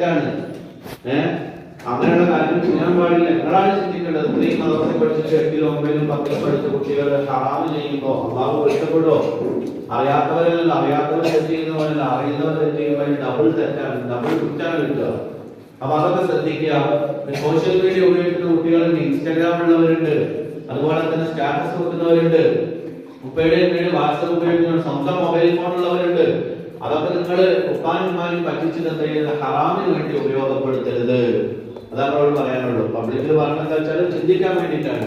തെറ്റാണ്. അങ്ങനെയുള്ള കാര്യങ്ങൾ ചെയ്യാൻ പാടില്ല. നിങ്ങളാണ് ചിന്തിക്കേണ്ടത്. ഇത്രയും മദ്രസയിൽ പഠിച്ചിട്ട് 8ലും 9ലും 10ലും പഠിച്ച കുട്ടികൾ ഹറാമ് ചെയ്യുമ്പോൾ അള്ളാഹു പൊരുത്തപ്പെടുമോ? അറിയാത്തവരല്ല, അറിയാത്തവർ തെറ്റ് ചെയ്യുന്നവരല്ല, അറിയുന്നവർ തെറ്റ് ചെയ്യുമ്പോൾ ഡബിൾ തെറ്റാണ്, ഡബിൾ കുറ്റാണ് കിട്ടുക. അപ്പൊ അതൊക്കെ ശ്രദ്ധിക്കുക. സോഷ്യൽ മീഡിയ ഉപയോഗിക്കുന്ന കുട്ടികളുണ്ട്, ഇൻസ്റ്റാഗ്രാം ഉള്ളവരുണ്ട്, അതുപോലെ തന്നെ സ്റ്റാറ്റസ് വെക്കുന്നവരുണ്ട്, ഉപ്പയുടെയും വാട്സപ്പ് ഉപയോഗിക്കുന്ന സ്വന്തം മൊബൈൽ ഫോൺ ഉള്ളവരുണ്ട്. അതൊക്കെ നിങ്ങൾ ഉപ്പാനും പറ്റിച്ചത് എന്താ ചെയ്യുന്നത്? ഹറാമിന് വേണ്ടി ഉപയോഗപ്പെടുത്തരുത്. അതാണ് അവരോട് പറയാനുള്ളൂ. പബ്ലിക്കിൽ പറഞ്ഞെന്താ വെച്ചാൽ ചിന്തിക്കാൻ വേണ്ടിയിട്ടാണ്.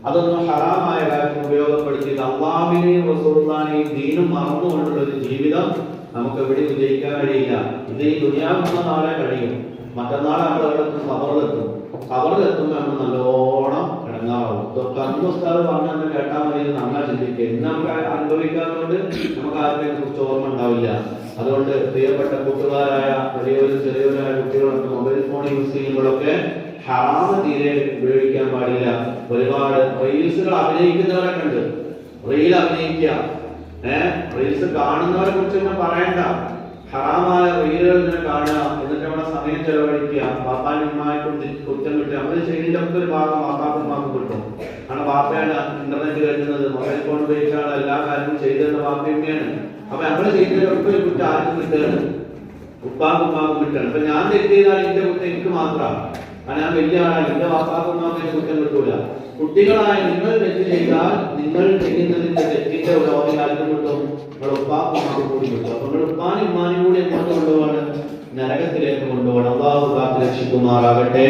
അതൊന്നും ഹറാമായ കാര്യം ഉപയോഗപ്പെടുത്തി അള്ളാഹുവിനെയും റസൂലുള്ളാഹിനെയും ദീനും മറന്നുകൊണ്ടുള്ള ഒരു ജീവിതം നമുക്ക് എവിടെ വിജയിക്കാൻ കഴിയില്ല. ഇത് ഈ ദുനിയാവുന്ന നാളെ കഴിയും. മറ്റന്നാൾ നമ്മൾ എവിടെത്തും? ഖബറിലെത്തുമ്പോൾ നമ്മൾ നല്ലോണം ഇടങ്ങാറാവും. ഇതൊക്കെ അന്ന് ഉസ്താദ് പറഞ്ഞെന്ന് കേട്ടാൽ മതി നമ്മളെ ചിന്തിക്കുക. ഇന്ന് നമുക്ക് അനുഭവിക്കാത്തതുകൊണ്ട് നമുക്ക് ആർക്കും കുറിച്ച് ഓർമ്മ ഉണ്ടാവില്ല. അതുകൊണ്ട് പ്രിയപ്പെട്ട കൂട്ടുകാരായ വലിയവരും ചെറിയവരായ കുട്ടികളൊക്കെ മൊബൈൽ ഫോൺ യൂസ് ചെയ്യുമ്പോഴൊക്കെ ഹറാമ് തീരെ ഉപയോഗിക്കാൻ പാടില്ല. ഒരുപാട് റീൽസുകൾ അഭിനയിക്കുന്നവരൊക്കെ ഉണ്ട്. റീൽ അഭിനയിക്കുക, റീൽസ് കാണുന്നവരെ കുറിച്ച് തന്നെ പറയണ്ട. ഹറാമായ റീലുകൾ ഇങ്ങനെ കാണുക, എന്നിട്ട് അവിടെ സമയം ചെലവഴിക്കുക, വാപ്പാനും ഉമ്മാക്കും കുറ്റം കിട്ടുക. നമ്മൾ ചെയ്യുന്നതിന്റെ ഒക്കെ ഒരു ഭാഗം വാപ്പാക്കും ഉമ്മാക്കും കിട്ടും. കാരണം വാപ്പയാണ് ഇന്റർനെറ്റ് കഴിഞ്ഞത്, മൊബൈൽ ഫോൺ ഉപയോഗിച്ചാണ് എല്ലാ കാര്യങ്ങളും ചെയ്തതെന്ന് വാപ്പയുമ്മയാണ്. അപ്പൊ നമ്മൾ ചെയ്യുന്നതിലൊക്കെ ഒരു കുറ്റം ആർക്കും കിട്ടുകയാണ്? ഉപ്പാക്കും ഉമ്മാക്കും കിട്ടുകയാണ്. അപ്പൊ ഞാൻ തെറ്റ് ചെയ്താൽ എന്റെ കുറ്റം എനിക്ക് മാത്രമാണ്. കാരണം ഞാൻ വലിയ ആളാണ്, എന്റെ വാപ്പാക്കും ഉമ്മാക്കും കുറ്റം കിട്ടൂല. കുട്ടികളായ നിങ്ങൾ തെറ്റ് ചെയ്താൽ നിങ്ങൾ ചെയ്യുന്നതിന്റെ തെറ്റിന്റെ ഒരു ഓർമ്മ ആർക്കും കിട്ടും? നിങ്ങളുടെ ഉപ്പാക്കും ഉമ്മാക്കും കൂടി കിട്ടും. അപ്പൊ നിങ്ങളുടെ ഉപ്പാനും ഉമ്മാനും കൂടി എങ്ങോട്ട് കൊണ്ടുപോകാണ്? നരകത്തിലേക്ക് കൊണ്ടുപോകണം. അല്ലാഹു കാത്ത് രക്ഷിക്കുമാറാകട്ടെ.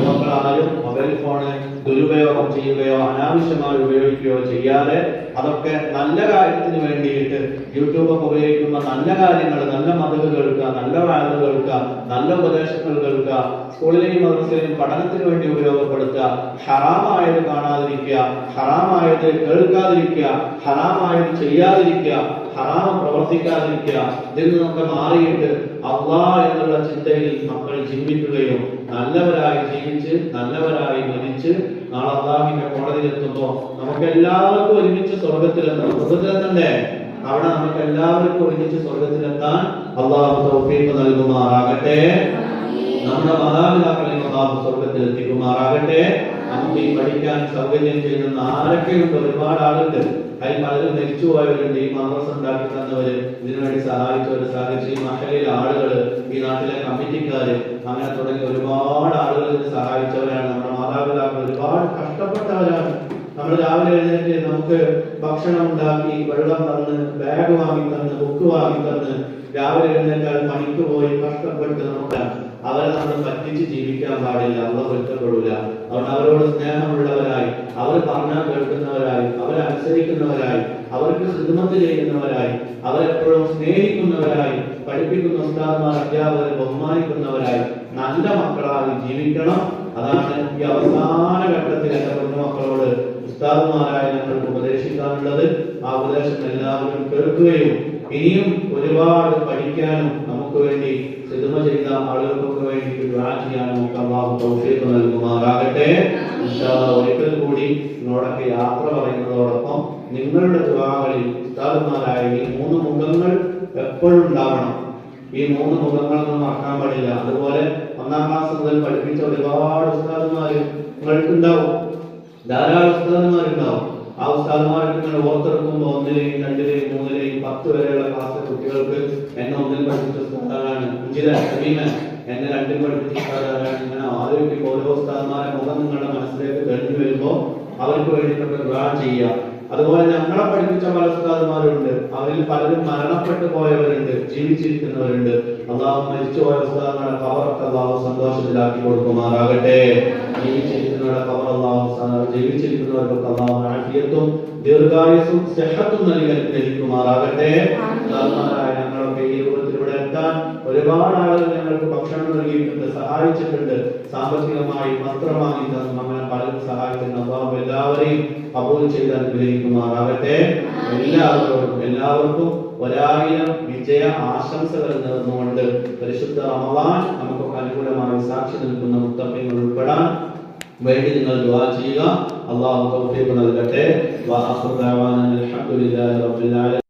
മക്കളാരും മൊബൈൽ ഫോണ് ദുരുപയോഗം ചെയ്യുകയോ അനാവശ്യമായി ഉപയോഗിക്കുകയോ ചെയ്യാതെ അതൊക്കെ നല്ല കാര്യത്തിന് വേണ്ടിയിട്ട് യൂട്യൂബൊക്കെ ഉപയോഗിക്കുമ്പോൾ നല്ല കാര്യങ്ങൾ, നല്ല മതങ്ങൾ കേൾക്കുക, നല്ല വാർത്തകൾ കേൾക്കുക, നല്ല ഉപദേശങ്ങൾ കേൾക്കുക, സ്കൂളിലെയും മദ്രസയിലെയും പഠനത്തിന് വേണ്ടി ഉപയോഗപ്പെടുത്തുക. ഹറാമായത് കാണാതിരിക്കുക, ഹറാമായത് കേൾക്കാതിരിക്കുക, ഹറാമായത് ചെയ്യാതിരിക്കുക, ഹറാമം പ്രവർത്തിക്കാതിരിക്കുക. ഇതിൽ നിന്നൊക്കെ മാറിയിട്ട് അള്ളാഹ് എന്നുള്ള ചിന്തയിൽ മക്കൾ ജീവിക്കുകയും നല്ലവരായി ജീവിച്ച് നല്ലവരായി മരിച്ച് നാളെ അള്ളാഹുവിന്റെ കോടതിയിലെത്തുമ്പോ നമുക്ക് എല്ലാവർക്കും ഒരുമിച്ച് സ്വർഗത്തിലെത്തണ്ടേ? അവിടെ നമുക്ക് എല്ലാവർക്കും ഒരുമിച്ച് സ്വർഗത്തിലെത്താൻ അള്ളാഹു തൗഫീഖ് നൽകുമാറാകട്ടെ. നമ്മുടെ മാതാപിതാക്കളെ അള്ളാഹു സ്വർഗത്തിലെത്തിക്കുമാറാകട്ടെ. നമുക്ക് ഈ പഠിക്കാൻ സൗകര്യം ചെയ്യുന്ന ആരൊക്കെയുണ്ട്? ഒരുപാട് ആളുണ്ട്. അതിൽ പലരും മരിച്ചുപോയവരുണ്ട്. ഈ മദ്രസ ഉണ്ടാക്കി തന്നവര്, ഇതിനുവേണ്ടി സഹായിച്ചവര്, സഹായിച്ച ഈ മഹലിലെ ആളുകള്, ഈ നാട്ടിലെ കമ്മിറ്റിക്കാര്, അങ്ങനെ തുടങ്ങി ഒരുപാട് ആളുകൾ ഇതിന് സഹായിച്ചവരാണ്. നമ്മുടെ മാതാപിതാക്കൾ ഒരുപാട് കഷ്ടപ്പെട്ടവരാണ്. നമ്മൾ രാവിലെ എഴുന്നേറ്റ് നമുക്ക് ഭക്ഷണം ഉണ്ടാക്കി, വെള്ളം തന്ന്, ബാഗ് വാങ്ങി തന്ന്, ബുക്ക് വാങ്ങി തന്ന്, രാവിലെ എഴുന്നേറ്റാൽ പണിക്ക് പോയി കഷ്ടപ്പെട്ട് നമുക്ക് അവരെ നമ്മൾ പറ്റിച്ച് ജീവിക്കാൻ പാടില്ല. അവർ പൊരുത്തപ്പെടില്ല. അതുകൊണ്ട് അവരോട് സ്നേഹമുള്ളവരായി, അവർ പറഞ്ഞാൽ കേൾക്കുന്നവരായി, അവരനുസരിക്കുന്നവരായി, അവർക്ക് ഖിദ്മത്ത് ചെയ്യുന്നവരായി, അവരെപ്പോഴും സ്നേഹിക്കുന്നവരായി, പഠിപ്പിക്കുന്ന ഉസ്താദുമാർ അധ്യാപകരെ ബഹുമാനിക്കുന്നവരായി നല്ല മക്കളായി ജീവിക്കണം. അതാണ് ഈ അവസാന ഘട്ടത്തിൽ എന്റെ കുഞ്ഞുമക്കളോട് ഉസ്താദുമാരായ ഞങ്ങൾക്ക് ഉപദേശിക്കാനുള്ളത്. ആ ഉപദേശം എല്ലാവരും കേൾക്കുകയും ഇനിയും ഒരുപാട് പഠിക്കാനും നമുക്ക് വേണ്ടി ഖിദ്മ ചെയ്ത ആളുകൾക്കൊക്കെ വേണ്ടി ദുആ ചെയ്യാനും ഒക്കെ അല്ലാഹു തൗഫീഖ് നൽകുമാറാകട്ടെ. ഇൻഷാ അല്ലാഹ് ഒരിക്കൽ കൂടി നിങ്ങളോടൊക്കെ യാത്ര പറയുന്നതോടൊപ്പം നിങ്ങളുടെ ദുആകളിൽ ഉസ്താദുമാരായ ഈ 3 മുഖങ്ങൾ എപ്പോഴും ഉണ്ടാവണം. ഈ 3 മുഖങ്ങളൊന്നും മറക്കാൻ പാടില്ല. അതുപോലെ 1ാം ക്ലാസ് മുതൽ പഠിപ്പിച്ച ഒരുപാട് ഉസ്താദുമാര് നിങ്ങൾക്കുണ്ടാവും, ധാരാളം ഉസ്താദുമാരുണ്ടാവും. ആ ഉസ്താദുമാർക്ക് നിങ്ങൾ ഓർത്തെടുക്കുമ്പോൾ 1ലെയും 2ലെയും 3ലെയും 10 വരെയുള്ള ക്ലാസ് കുട്ടികൾക്ക് എന്നെ 1ൽ പഠിപ്പിച്ച ഉസ്താദാണ്, 5 എന്നെ 2ൽ പഠിപ്പിച്ച ഉസ്താദാണ്. ഇങ്ങനെ ആരോഗ്യം ഓരോ ഉസ്താദുമാരെ മുഖം നിങ്ങളുടെ മനസ്സിലേക്ക് തെളിഞ്ഞു വരുമ്പോൾ അവർക്ക് വേണ്ടിയിട്ടൊക്കെ ദുആ ചെയ്യുക. അതുപോലെ ഞങ്ങളെ പഠിപ്പിച്ച പല ഉസ്താദുമാരുണ്ട്. അവരിൽ പലരും മരണപ്പെട്ടു പോയവരുണ്ട്, ജീവിച്ചിരിക്കുന്നവരുണ്ട്. അള്ളാഹു മരിച്ചുപോയ ഉസ്താദുമാരുടെ ഖബറൊക്കെ അള്ളാഹു സന്തോഷത്തിലാക്കി കൊടുക്കുമാറാകട്ടെ. ജീവിച്ചിരിക്കുന്നവരുടെ ഖബർ ജീവിച്ചിരിക്കുന്നവർക്കൊക്കെ അള്ളാഹു ആഫിയത്തും ദീർഘായുസ്സും സിഹത്തും നൽകുമാറാകട്ടെ. ഞങ്ങളൊക്കെ ഈ രൂപത്തിലൂടെ എത്താൻ ഒരുപാട് ആളുകൾ ഞങ്ങൾക്ക് ഭക്ഷണം നൽകിയിട്ടുണ്ട്, സഹായിച്ചിട്ടുണ്ട്. സാമ്പത്തികമായി വസ്ത്രം വാങ്ങി തന്നു, അങ്ങനെ പലരും സഹായിക്കുന്നു. അള്ളാഹു എല്ലാവരെയും കബൂൽ ചെയ്ത് അനുഗ്രഹിക്കുമാറാകട്ടെ. എല്ലാവർക്കും 1000 വിജയ ആശംസകൾ നേർന്നുകൊണ്ട് പരിശുദ്ധ റമളാൻ നമുക്കൊക്കെ അനുകൂലമായി സാക്ഷി നിൽക്കുന്ന മുത്തഖീങ്ങൾ ഉൾപ്പെടാൻ വേണ്ടി നിങ്ങൾ ദുആ ചെയ്യുക. അല്ലാഹു തൗഫീഖ് നൽകട്ടെ. വ ആഖിറു ദഅവാനാ അൽഹംദുലില്ലാഹി റബ്ബിൽ ആലമീൻ.